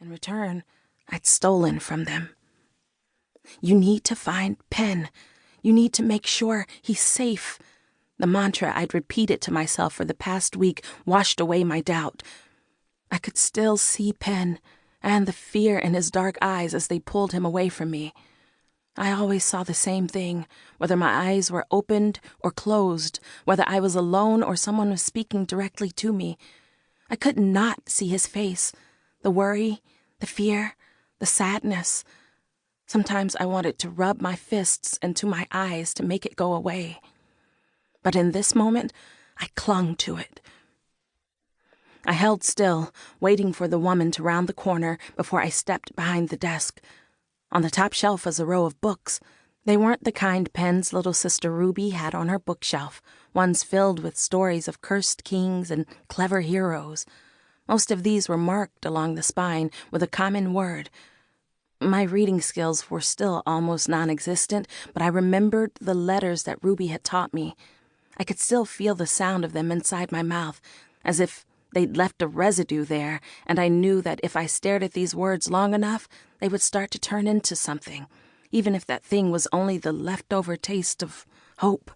In return, I'd stolen from them. You need to find Penn. You need to make sure he's safe. The mantra I'd repeated to myself for the past week washed away my doubt. I could still see Penn and the fear in his dark eyes as they pulled him away from me. I always saw the same thing, whether my eyes were opened or closed, whether I was alone or someone was speaking directly to me. I could not see his face, the worry, the fear, the sadness. Sometimes I wanted to rub my fists into my eyes to make it go away. But in this moment, I clung to it. I held still, waiting for the woman to round the corner before I stepped behind the desk. On the top shelf was a row of books. They weren't the kind Penn's little sister Ruby had on her bookshelf, ones filled with stories of cursed kings and clever heroes. Most of these were marked along the spine with a common word. My reading skills were still almost non-existent, but I remembered the letters that Ruby had taught me. I could still feel the sound of them inside my mouth, as if they'd left a residue there, and I knew that if I stared at these words long enough, they would start to turn into something, even if that thing was only the leftover taste of hope.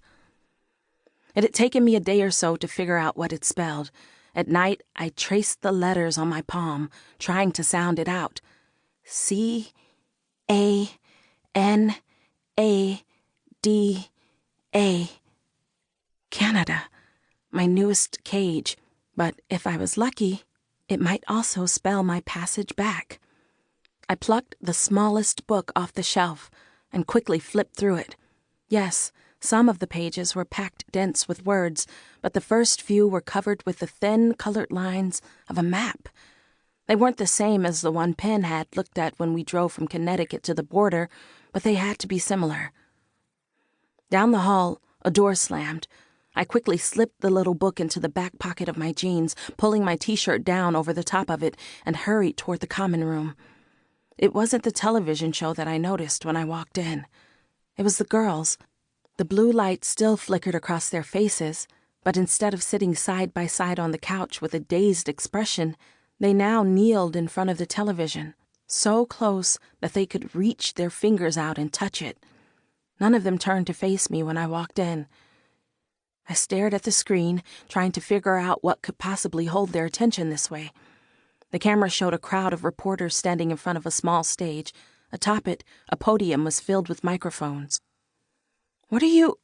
It had taken me a day or so to figure out what it spelled. At night, I traced the letters on my palm, trying to sound it out. C-A-N-A-D-A. Canada, my newest cage. But if I was lucky, it might also spell my passage back. I plucked the smallest book off the shelf and quickly flipped through it. Yes, some of the pages were packed dense with words, but the first few were covered with the thin colored lines of a map. They weren't the same as the one Penn had looked at when we drove from Connecticut to the border, but they had to be similar. Down the hall, a door slammed. I quickly slipped the little book into the back pocket of my jeans, pulling my t-shirt down over the top of it, and hurried toward the common room. It wasn't the television show that I noticed when I walked in. It was the girls. The blue light still flickered across their faces, but instead of sitting side by side on the couch with a dazed expression, they now kneeled in front of the television, so close that they could reach their fingers out and touch it. None of them turned to face me when I walked in. I stared at the screen, trying to figure out what could possibly hold their attention this way. The camera showed a crowd of reporters standing in front of a small stage. Atop it, a podium was filled with microphones. "What are you—"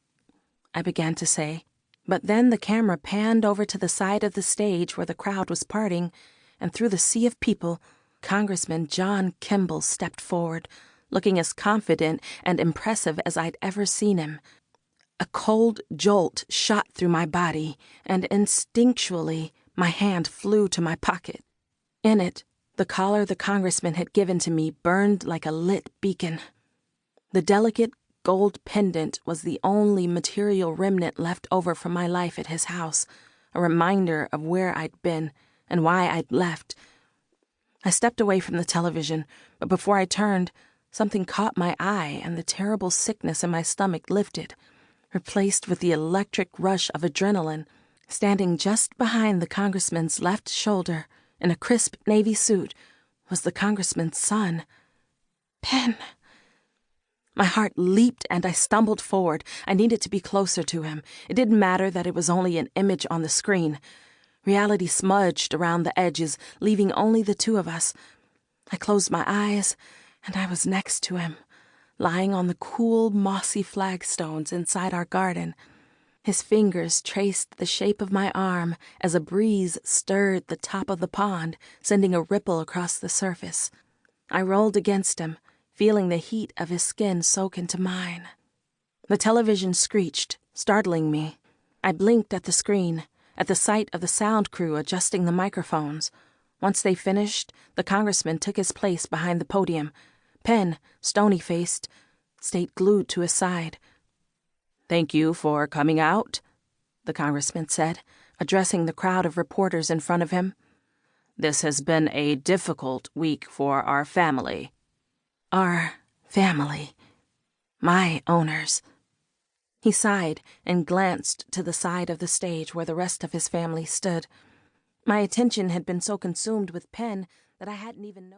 I began to say, but then the camera panned over to the side of the stage where the crowd was parting, and through the sea of people, Congressman John Kimball stepped forward, looking as confident and impressive as I'd ever seen him. A cold jolt shot through my body, and instinctually, my hand flew to my pocket. In it, the collar the congressman had given to me burned like a lit beacon. The delicate gold pendant was the only material remnant left over from my life at his house, a reminder of where I'd been and why I'd left. I stepped away from the television, but before I turned, something caught my eye and the terrible sickness in my stomach lifted, replaced with the electric rush of adrenaline. Standing just behind the congressman's left shoulder, in a crisp navy suit, was the congressman's son, Penn. My heart leaped and I stumbled forward. I needed to be closer to him. It didn't matter that it was only an image on the screen. Reality smudged around the edges, leaving only the two of us. I closed my eyes, and I was next to him, lying on the cool, mossy flagstones inside our garden. His fingers traced the shape of my arm as a breeze stirred the top of the pond, sending a ripple across the surface. I rolled against him, feeling the heat of his skin soak into mine. The television screeched, startling me. I blinked at the screen, at the sight of the sound crew adjusting the microphones. Once they finished, the congressman took his place behind the podium. Penn, stony-faced, stayed glued to his side. "Thank you for coming out," the congressman said, addressing the crowd of reporters in front of him. "This has been a difficult week for our family." Our family. My owners. He sighed and glanced to the side of the stage where the rest of his family stood. My attention had been so consumed with Penn that I hadn't even noticed.